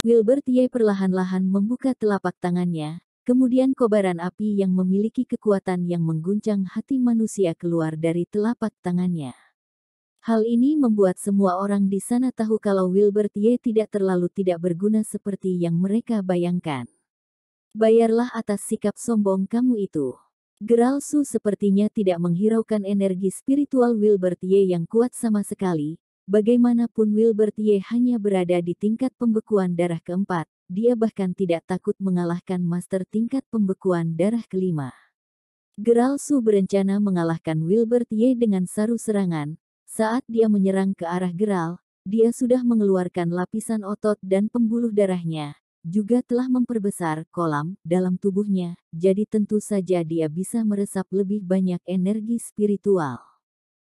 Wilbert Ye perlahan-lahan membuka telapak tangannya, kemudian kobaran api yang memiliki kekuatan yang mengguncang hati manusia keluar dari telapak tangannya. Hal ini membuat semua orang di sana tahu kalau Wilbert Ye tidak terlalu tidak berguna seperti yang mereka bayangkan. Bayarlah atas sikap sombong kamu itu. Geral Su sepertinya tidak menghiraukan energi spiritual Wilbert Ye yang kuat sama sekali. Bagaimanapun Wilbert Ye hanya berada di tingkat pembekuan darah keempat, dia bahkan tidak takut mengalahkan master tingkat pembekuan darah kelima. Geral Su berencana mengalahkan Wilbert Ye dengan saru serangan. Saat dia menyerang ke arah Geral, dia sudah mengeluarkan lapisan otot dan pembuluh darahnya, juga telah memperbesar kolam dalam tubuhnya, jadi tentu saja dia bisa meresap lebih banyak energi spiritual.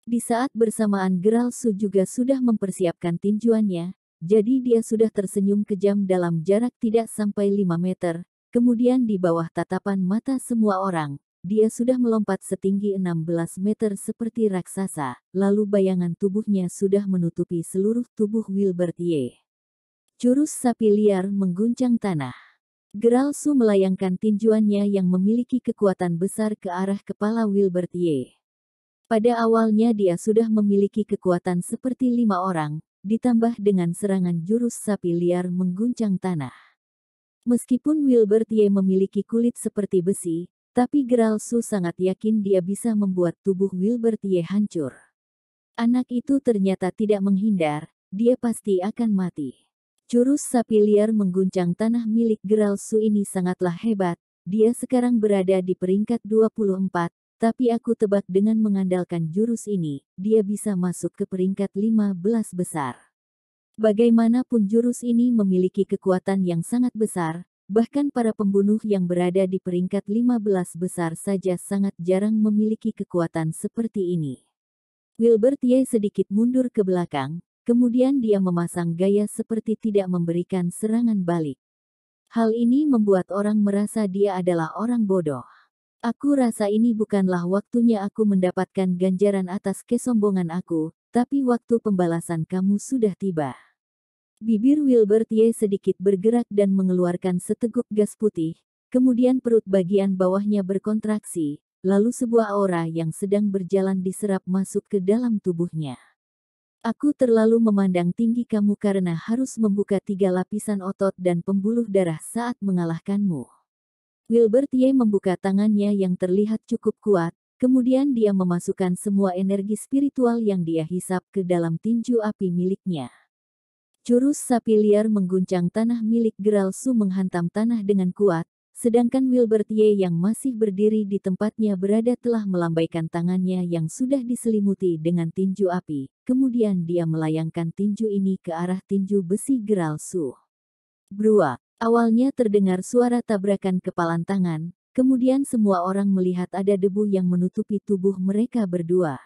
Di saat bersamaan Geral Su juga sudah mempersiapkan tinjuannya, jadi dia sudah tersenyum kejam dalam jarak tidak sampai 5 meter, kemudian di bawah tatapan mata semua orang, dia sudah melompat setinggi 16 meter seperti raksasa, lalu bayangan tubuhnya sudah menutupi seluruh tubuh Wilbert Ye. Jurus sapi liar mengguncang tanah. Geral Su melayangkan tinjuannya yang memiliki kekuatan besar ke arah kepala Wilbert Ye. Pada awalnya dia sudah memiliki kekuatan seperti 5 orang, ditambah dengan serangan jurus sapi liar mengguncang tanah. Meskipun Wilbert Ye memiliki kulit seperti besi, tapi Geral Su sangat yakin dia bisa membuat tubuh Wilbert Ye hancur. Anak itu ternyata tidak menghindar, dia pasti akan mati. Jurus sapi liar mengguncang tanah milik Geral Su ini sangatlah hebat, dia sekarang berada di peringkat 24, tapi aku tebak dengan mengandalkan jurus ini, dia bisa masuk ke peringkat 15 besar. Bagaimanapun jurus ini memiliki kekuatan yang sangat besar, bahkan para pembunuh yang berada di peringkat 15 besar saja sangat jarang memiliki kekuatan seperti ini. Wilbert Ye sedikit mundur ke belakang, kemudian dia memasang gaya seperti tidak memberikan serangan balik. Hal ini membuat orang merasa dia adalah orang bodoh. Aku rasa ini bukanlah waktunya aku mendapatkan ganjaran atas kesombongan aku, tapi waktu pembalasan kamu sudah tiba. Bibir Wilbert Ye sedikit bergerak dan mengeluarkan seteguk gas putih, kemudian perut bagian bawahnya berkontraksi, lalu sebuah aura yang sedang berjalan diserap masuk ke dalam tubuhnya. Aku terlalu memandang tinggi kamu karena harus membuka 3 lapisan otot dan pembuluh darah saat mengalahkanmu. Wilbert Ye membuka tangannya yang terlihat cukup kuat, kemudian dia memasukkan semua energi spiritual yang dia hisap ke dalam tinju api miliknya. Jurus sapi liar mengguncang tanah milik Geral Su menghantam tanah dengan kuat, sedangkan Wilbert Ye yang masih berdiri di tempatnya berada telah melambaikan tangannya yang sudah diselimuti dengan tinju api, kemudian dia melayangkan tinju ini ke arah tinju besi Geral Su. Bruak, awalnya terdengar suara tabrakan kepalan tangan, kemudian semua orang melihat ada debu yang menutupi tubuh mereka berdua.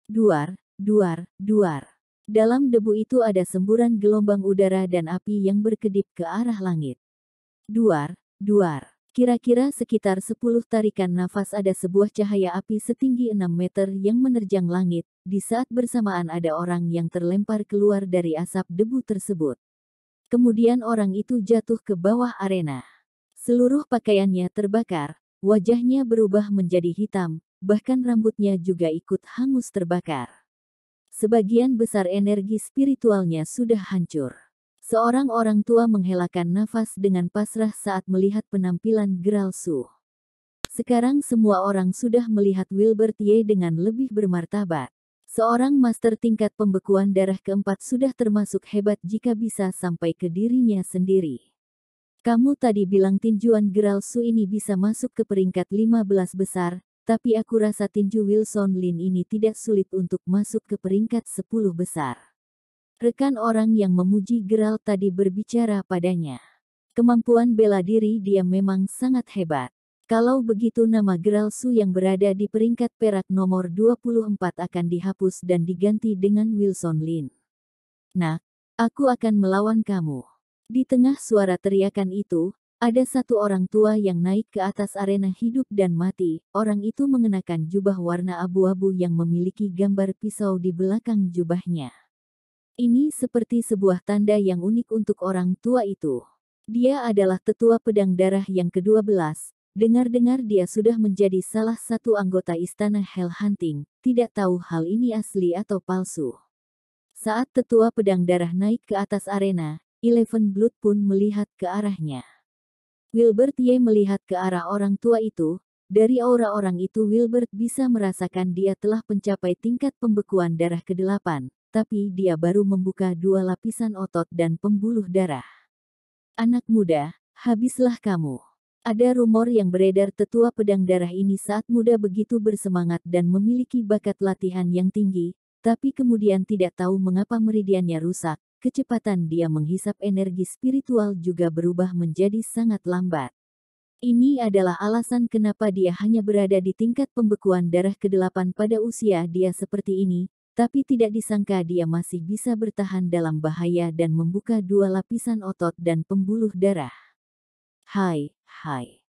Duar, duar, duar. Dalam debu itu ada semburan gelombang udara dan api yang berkedip ke arah langit. Duar, duar. Kira-kira sekitar 10 tarikan nafas ada sebuah cahaya api setinggi 6 meter yang menerjang langit, di saat bersamaan ada orang yang terlempar keluar dari asap debu tersebut. Kemudian orang itu jatuh ke bawah arena. Seluruh pakaiannya terbakar, wajahnya berubah menjadi hitam, bahkan rambutnya juga ikut hangus terbakar. Sebagian besar energi spiritualnya sudah hancur. Seorang orang tua menghelakan nafas dengan pasrah saat melihat penampilan Geral Su. Sekarang semua orang sudah melihat Wilbert Ye dengan lebih bermartabat. Seorang master tingkat pembekuan darah keempat sudah termasuk hebat jika bisa sampai ke dirinya sendiri. Kamu tadi bilang tinjuan Geral Su ini bisa masuk ke peringkat 15 besar, tapi aku rasa tinju Wilson Lin ini tidak sulit untuk masuk ke peringkat 10 besar. Rekan orang yang memuji Geral tadi berbicara padanya. Kemampuan bela diri dia memang sangat hebat. Kalau begitu nama Geral Su yang berada di peringkat perak nomor 24 akan dihapus dan diganti dengan Wilson Lin. Nak, aku akan melawan kamu. Di tengah suara teriakan itu, ada satu orang tua yang naik ke atas arena hidup dan mati. Orang itu mengenakan jubah warna abu-abu yang memiliki gambar pisau di belakang jubahnya. Ini seperti sebuah tanda yang unik untuk orang tua itu. Dia adalah tetua pedang darah yang ke-12. Dengar-dengar dia sudah menjadi salah satu anggota istana Hell Hunting, tidak tahu hal ini asli atau palsu. Saat tetua pedang darah naik ke atas arena, Eleven Blood pun melihat ke arahnya. Wilbert Ye melihat ke arah orang tua itu. Dari aura orang itu Wilbert bisa merasakan dia telah mencapai tingkat pembekuan darah ke-8, tapi dia baru membuka 2 lapisan otot dan pembuluh darah. Anak muda, habislah kamu. Ada rumor yang beredar tetua pedang darah ini saat muda begitu bersemangat dan memiliki bakat latihan yang tinggi, tapi kemudian tidak tahu mengapa meridiannya rusak. Kecepatan dia menghisap energi spiritual juga berubah menjadi sangat lambat. Ini adalah alasan kenapa dia hanya berada di tingkat pembekuan darah ke-8 pada usia dia seperti ini, tapi tidak disangka dia masih bisa bertahan dalam bahaya dan membuka 2 lapisan otot dan pembuluh darah. Hai.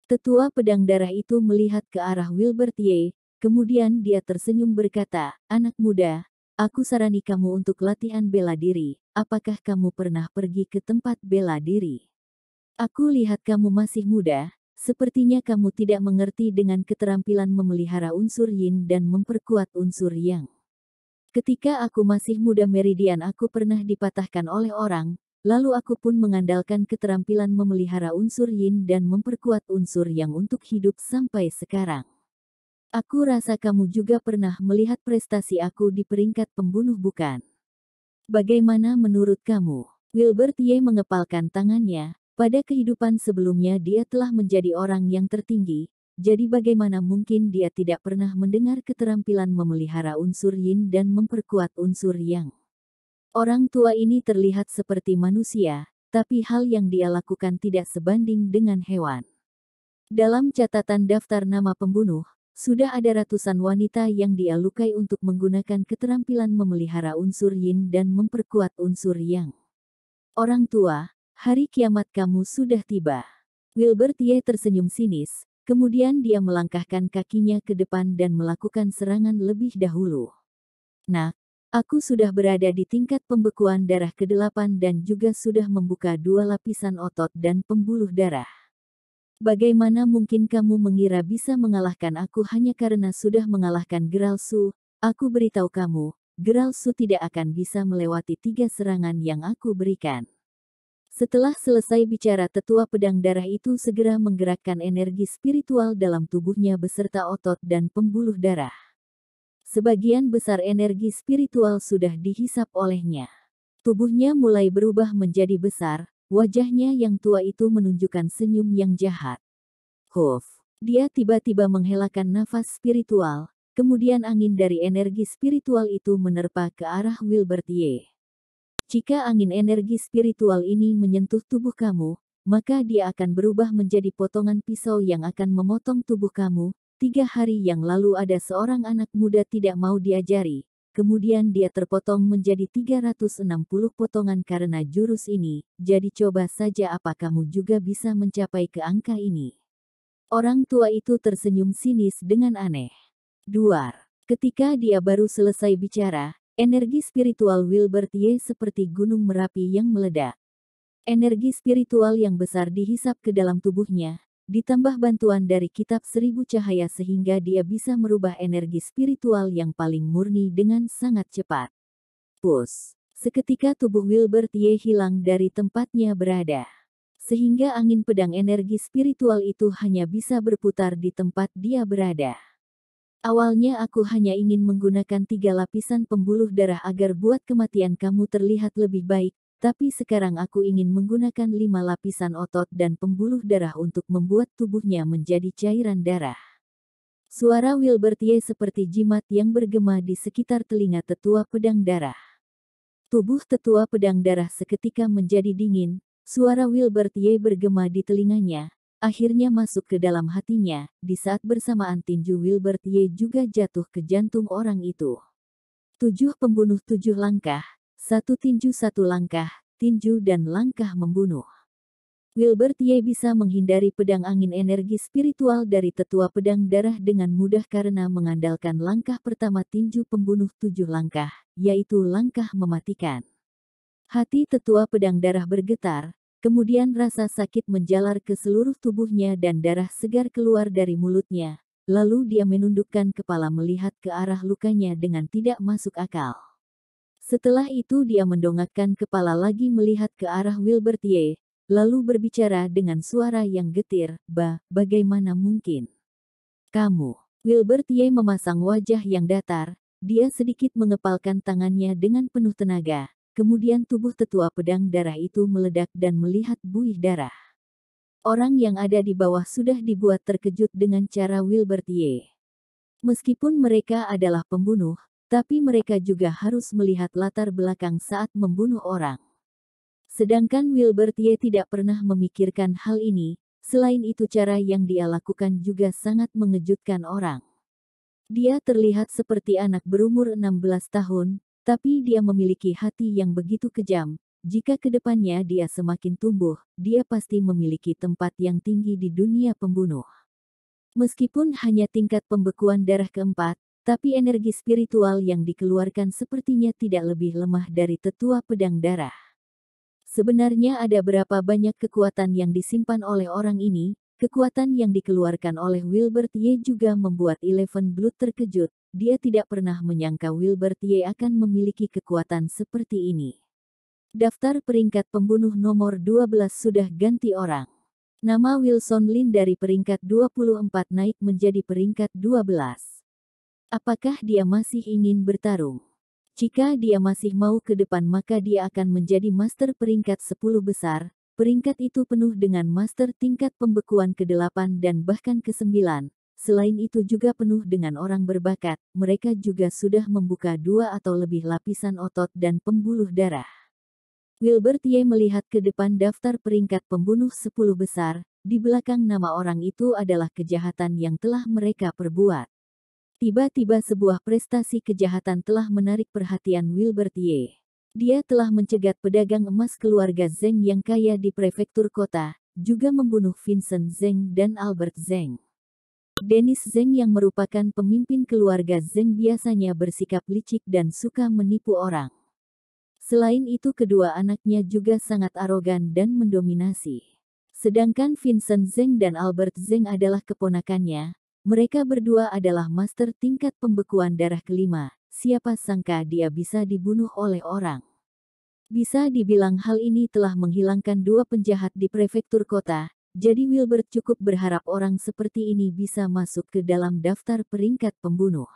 Tetua pedang darah itu melihat ke arah Wilbert Ye, kemudian dia tersenyum berkata, anak muda, aku sarani kamu untuk latihan bela diri. Apakah kamu pernah pergi ke tempat bela diri? Aku lihat kamu masih muda. Sepertinya kamu tidak mengerti dengan keterampilan memelihara unsur yin dan memperkuat unsur yang. Ketika aku masih muda meridian aku pernah dipatahkan oleh orang, lalu aku pun mengandalkan keterampilan memelihara unsur yin dan memperkuat unsur yang untuk hidup sampai sekarang. Aku rasa kamu juga pernah melihat prestasi aku di peringkat pembunuh bukan? Bagaimana menurut kamu? Wilbert Ye mengepalkan tangannya. Pada kehidupan sebelumnya dia telah menjadi orang yang tertinggi, jadi bagaimana mungkin dia tidak pernah mendengar keterampilan memelihara unsur yin dan memperkuat unsur yang. Orang tua ini terlihat seperti manusia, tapi hal yang dia lakukan tidak sebanding dengan hewan. Dalam catatan daftar nama pembunuh, sudah ada ratusan wanita yang dia lukai untuk menggunakan keterampilan memelihara unsur yin dan memperkuat unsur yang. Orang tua, hari kiamat kamu sudah tiba. Wilbert Ye tersenyum sinis, kemudian dia melangkahkan kakinya ke depan dan melakukan serangan lebih dahulu. Nah, aku sudah berada di tingkat pembekuan darah ke-8 dan juga sudah membuka 2 lapisan otot dan pembuluh darah. Bagaimana mungkin kamu mengira bisa mengalahkan aku hanya karena sudah mengalahkan Geralsu? Aku beritahu kamu, Geralsu tidak akan bisa melewati 3 serangan yang aku berikan. Setelah selesai bicara tetua pedang darah itu segera menggerakkan energi spiritual dalam tubuhnya beserta otot dan pembuluh darah. Sebagian besar energi spiritual sudah dihisap olehnya. Tubuhnya mulai berubah menjadi besar, wajahnya yang tua itu menunjukkan senyum yang jahat. Dia tiba-tiba menghelakan nafas spiritual, kemudian angin dari energi spiritual itu menerpa ke arah Wilbert Ye. Jika angin energi spiritual ini menyentuh tubuh kamu, maka dia akan berubah menjadi potongan pisau yang akan memotong tubuh kamu. 3 hari yang lalu ada seorang anak muda tidak mau diajari, kemudian dia terpotong menjadi 360 potongan karena jurus ini, jadi coba saja apa kamu juga bisa mencapai ke angka ini. Orang tua itu tersenyum sinis dengan aneh. Duar. Ketika dia baru selesai bicara, energi spiritual Wilbert Ye seperti gunung Merapi yang meledak. Energi spiritual yang besar dihisap ke dalam tubuhnya, ditambah bantuan dari kitab 1000 cahaya sehingga dia bisa merubah energi spiritual yang paling murni dengan sangat cepat. Seketika tubuh Wilbert Ye hilang dari tempatnya berada. Sehingga angin pedang energi spiritual itu hanya bisa berputar di tempat dia berada. Awalnya aku hanya ingin menggunakan 3 lapisan pembuluh darah agar buat kematian kamu terlihat lebih baik, tapi sekarang aku ingin menggunakan 5 lapisan otot dan pembuluh darah untuk membuat tubuhnya menjadi cairan darah. Suara Wilbert Ye seperti jimat yang bergema di sekitar telinga tetua pedang darah. Tubuh tetua pedang darah seketika menjadi dingin, suara Wilbert Ye bergema di telinganya. Akhirnya masuk ke dalam hatinya, di saat bersamaan tinju Wilbert Ye juga jatuh ke jantung orang itu. 7 pembunuh 7 langkah, 1 tinju 1 langkah, tinju dan langkah membunuh. Wilbert Ye bisa menghindari pedang angin energi spiritual dari tetua pedang darah dengan mudah karena mengandalkan langkah pertama tinju pembunuh 7 langkah, yaitu langkah mematikan. Hati tetua pedang darah bergetar, kemudian rasa sakit menjalar ke seluruh tubuhnya dan darah segar keluar dari mulutnya. Lalu dia menundukkan kepala melihat ke arah lukanya dengan tidak masuk akal. Setelah itu dia mendongakkan kepala lagi melihat ke arah Wilbertier, lalu berbicara dengan suara yang getir, bagaimana mungkin? Kamu. Wilbertier memasang wajah yang datar, dia sedikit mengepalkan tangannya dengan penuh tenaga, kemudian tubuh tetua pedang darah itu meledak dan melihat buih darah. Orang yang ada di bawah sudah dibuat terkejut dengan cara Wilbertier. Meskipun mereka adalah pembunuh, tapi mereka juga harus melihat latar belakang saat membunuh orang. Sedangkan Wilbertier tidak pernah memikirkan hal ini, selain itu cara yang dia lakukan juga sangat mengejutkan orang. Dia terlihat seperti anak berumur 16 tahun, tapi dia memiliki hati yang begitu kejam. Jika kedepannya dia semakin tumbuh, dia pasti memiliki tempat yang tinggi di dunia pembunuh. Meskipun hanya tingkat pembekuan darah keempat, tapi energi spiritual yang dikeluarkan sepertinya tidak lebih lemah dari tetua pedang darah. Sebenarnya ada berapa banyak kekuatan yang disimpan oleh orang ini, kekuatan yang dikeluarkan oleh Wilbertier juga membuat Eleven Blood terkejut, dia tidak pernah menyangka Wilbertier akan memiliki kekuatan seperti ini. Daftar peringkat pembunuh nomor 12 sudah ganti orang. Nama Wilson Lin dari peringkat 24 naik menjadi peringkat 12. Apakah dia masih ingin bertarung? Jika dia masih mau ke depan maka dia akan menjadi master peringkat 10 besar, peringkat itu penuh dengan master tingkat pembekuan ke-8 dan bahkan ke-9. Selain itu juga penuh dengan orang berbakat, mereka juga sudah membuka 2 atau lebih lapisan otot dan pembuluh darah. Wilbertier melihat ke depan daftar peringkat pembunuh 10 besar, di belakang nama orang itu adalah kejahatan yang telah mereka perbuat. Tiba-tiba sebuah prestasi kejahatan telah menarik perhatian Wilbertier. Dia telah mencegat pedagang emas keluarga Zeng yang kaya di prefektur kota, juga membunuh Vincent Zeng dan Albert Zeng. Dennis Zeng yang merupakan pemimpin keluarga Zeng biasanya bersikap licik dan suka menipu orang. Selain itu kedua anaknya juga sangat arogan dan mendominasi. Sedangkan Vincent Zeng dan Albert Zeng adalah keponakannya, mereka berdua adalah master tingkat pembekuan darah kelima, siapa sangka dia bisa dibunuh oleh orang. Bisa dibilang hal ini telah menghilangkan 2 penjahat di prefektur kota, jadi Wilbert cukup berharap orang seperti ini bisa masuk ke dalam daftar peringkat pembunuh.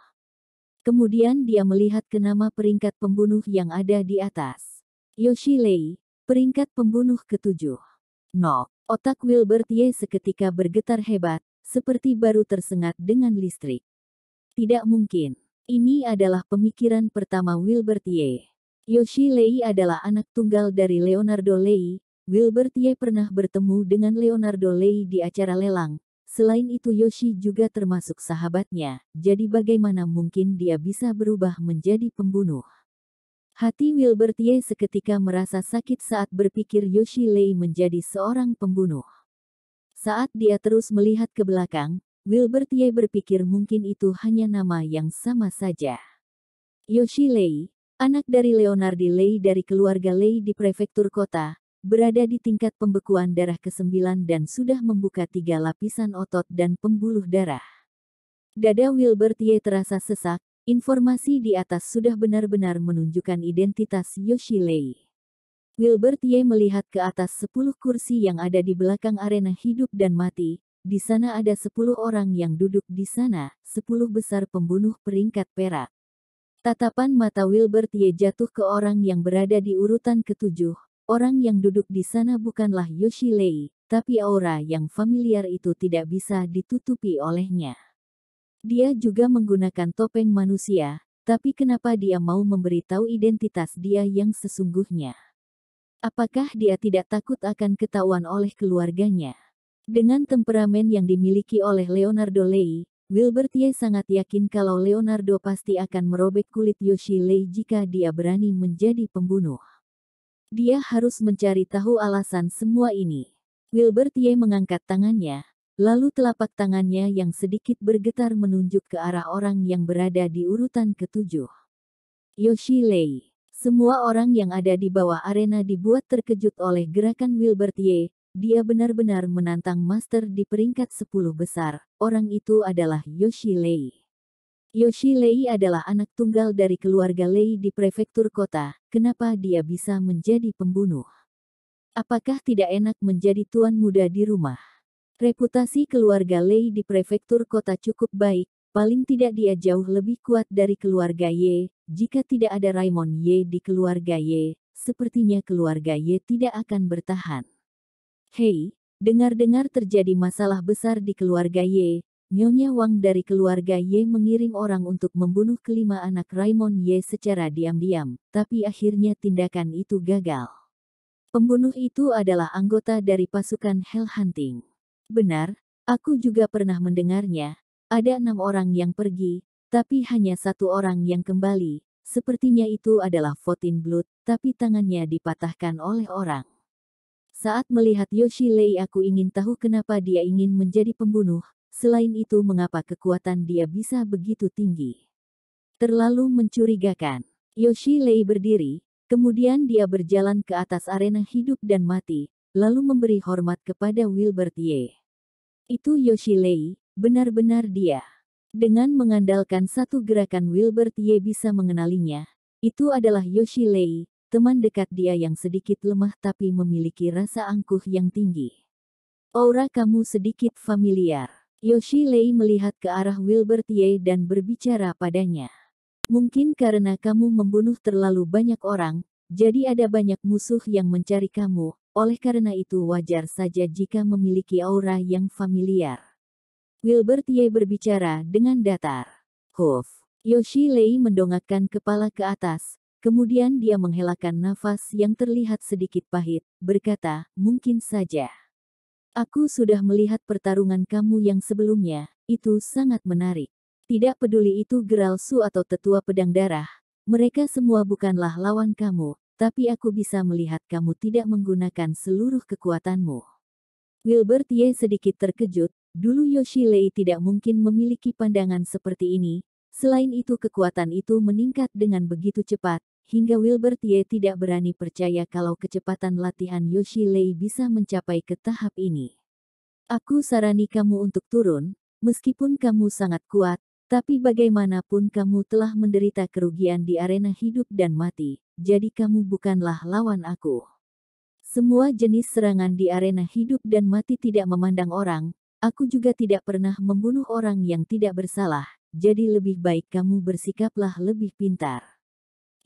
Kemudian dia melihat ke nama peringkat pembunuh yang ada di atas. Yoshi Lei, peringkat pembunuh ke-7. No, otak Wilbertier seketika bergetar hebat, seperti baru tersengat dengan listrik. Tidak mungkin. Ini adalah pemikiran pertama Wilbertier. Yoshi Lei adalah anak tunggal dari Leonardo Lei. Wilbertier pernah bertemu dengan Leonardo Lei di acara lelang. Selain itu Yoshi juga termasuk sahabatnya, jadi bagaimana mungkin dia bisa berubah menjadi pembunuh? Hati Wilbertier seketika merasa sakit saat berpikir Yoshi Lei menjadi seorang pembunuh. Saat dia terus melihat ke belakang, Wilbertier berpikir mungkin itu hanya nama yang sama saja. Yoshi Lei, anak dari Leonardo Lei dari keluarga Lei di prefektur kota, berada di tingkat pembekuan darah ke-9 dan sudah membuka 3 lapisan otot dan pembuluh darah. Dada Wilbertier terasa sesak, informasi di atas sudah benar-benar menunjukkan identitas Yoshi Lei. Wilbertier melihat ke atas 10 kursi yang ada di belakang arena hidup dan mati, di sana ada 10 orang yang duduk di sana, 10 besar pembunuh peringkat perak. Tatapan mata Wilbertier jatuh ke orang yang berada di urutan ke-7. Orang yang duduk di sana bukanlah Yoshi Lei, tapi aura yang familiar itu tidak bisa ditutupi olehnya. Dia juga menggunakan topeng manusia, tapi kenapa dia mau memberitahu identitas dia yang sesungguhnya? Apakah dia tidak takut akan ketahuan oleh keluarganya? Dengan temperamen yang dimiliki oleh Leonardo Lei, Wilbertier sangat yakin kalau Leonardo pasti akan merobek kulit Yoshi Lei jika dia berani menjadi pembunuh. Dia harus mencari tahu alasan semua ini. Wilbertier mengangkat tangannya, lalu telapak tangannya yang sedikit bergetar menunjuk ke arah orang yang berada di urutan ke-7. Yoshi Lei. Semua orang yang ada di bawah arena dibuat terkejut oleh gerakan Wilbert Ye. Dia benar-benar menantang Master di peringkat 10 besar. Orang itu adalah Yoshi Lei. Yoshi Lei adalah anak tunggal dari keluarga Lei di prefektur kota. Kenapa dia bisa menjadi pembunuh? Apakah tidak enak menjadi tuan muda di rumah? Reputasi keluarga Lei di prefektur kota cukup baik. Paling tidak dia jauh lebih kuat dari keluarga Ye. Jika tidak ada Raimon Ye di keluarga Ye, sepertinya keluarga Ye tidak akan bertahan. Hei, dengar-dengar terjadi masalah besar di keluarga Ye. Nyonya Wang dari keluarga Ye mengirim orang untuk membunuh kelima anak Raimon Ye secara diam-diam, tapi akhirnya tindakan itu gagal. Pembunuh itu adalah anggota dari pasukan Hell Hunting. Benar, aku juga pernah mendengarnya. Ada 6 orang yang pergi, tapi hanya 1 orang yang kembali. Sepertinya itu adalah Fotin Blood, tapi tangannya dipatahkan oleh orang. Saat melihat Yoshi Lei aku ingin tahu kenapa dia ingin menjadi pembunuh. Selain itu mengapa kekuatan dia bisa begitu tinggi. Terlalu mencurigakan. Yoshi Lei berdiri, kemudian dia berjalan ke atas arena hidup dan mati, lalu memberi hormat kepada Wilbert Ye. Itu Yoshi Lei, benar-benar dia. Dengan mengandalkan satu gerakan Wilbert Ye bisa mengenalinya. Itu adalah Yoshi Lei, teman dekat dia yang sedikit lemah tapi memiliki rasa angkuh yang tinggi. Aura kamu sedikit familiar. Yoshi Lei melihat ke arah Wilbert Ye dan berbicara padanya. Mungkin karena kamu membunuh terlalu banyak orang, jadi ada banyak musuh yang mencari kamu, oleh karena itu wajar saja jika memiliki aura yang familiar. Wilbert Ye berbicara dengan datar. Huff. Yoshi Lei mendongakkan kepala ke atas, kemudian dia menghelakan nafas yang terlihat sedikit pahit, berkata, mungkin saja. Aku sudah melihat pertarungan kamu yang sebelumnya, itu sangat menarik. Tidak peduli itu Geralsu atau tetua pedang darah, mereka semua bukanlah lawan kamu, tapi aku bisa melihat kamu tidak menggunakan seluruh kekuatanmu. Wilbert Ye sedikit terkejut, dulu Yoshi Lei tidak mungkin memiliki pandangan seperti ini, selain itu kekuatan itu meningkat dengan begitu cepat, hingga Wilbert Ye tidak berani percaya kalau kecepatan latihan Yoshi Lei bisa mencapai ke tahap ini. Aku sarani kamu untuk turun, meskipun kamu sangat kuat, tapi bagaimanapun kamu telah menderita kerugian di arena hidup dan mati, jadi kamu bukanlah lawan aku. Semua jenis serangan di arena hidup dan mati tidak memandang orang, aku juga tidak pernah membunuh orang yang tidak bersalah, jadi lebih baik kamu bersikaplah lebih pintar.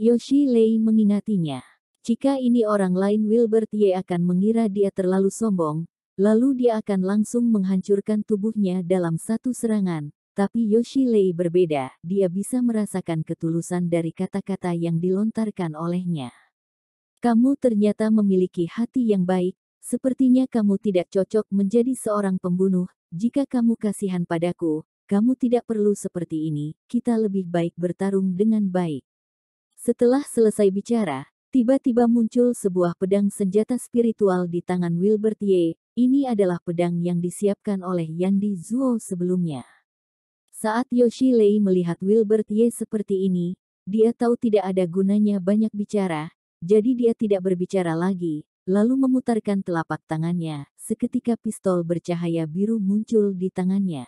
Yoshi Lei mengingatinya. Jika ini orang lain Wilbert Ye akan mengira dia terlalu sombong, lalu dia akan langsung menghancurkan tubuhnya dalam satu serangan, tapi Yoshi Lei berbeda, dia bisa merasakan ketulusan dari kata-kata yang dilontarkan olehnya. Kamu ternyata memiliki hati yang baik, sepertinya kamu tidak cocok menjadi seorang pembunuh, jika kamu kasihan padaku, kamu tidak perlu seperti ini, kita lebih baik bertarung dengan baik. Setelah selesai bicara, tiba-tiba muncul sebuah pedang senjata spiritual di tangan Wilbert Ye, ini adalah pedang yang disiapkan oleh Yandi Zuo sebelumnya. Saat Yoshi Lei melihat Wilbert Ye seperti ini, dia tahu tidak ada gunanya banyak bicara, jadi dia tidak berbicara lagi, lalu memutarkan telapak tangannya, seketika pistol bercahaya biru muncul di tangannya.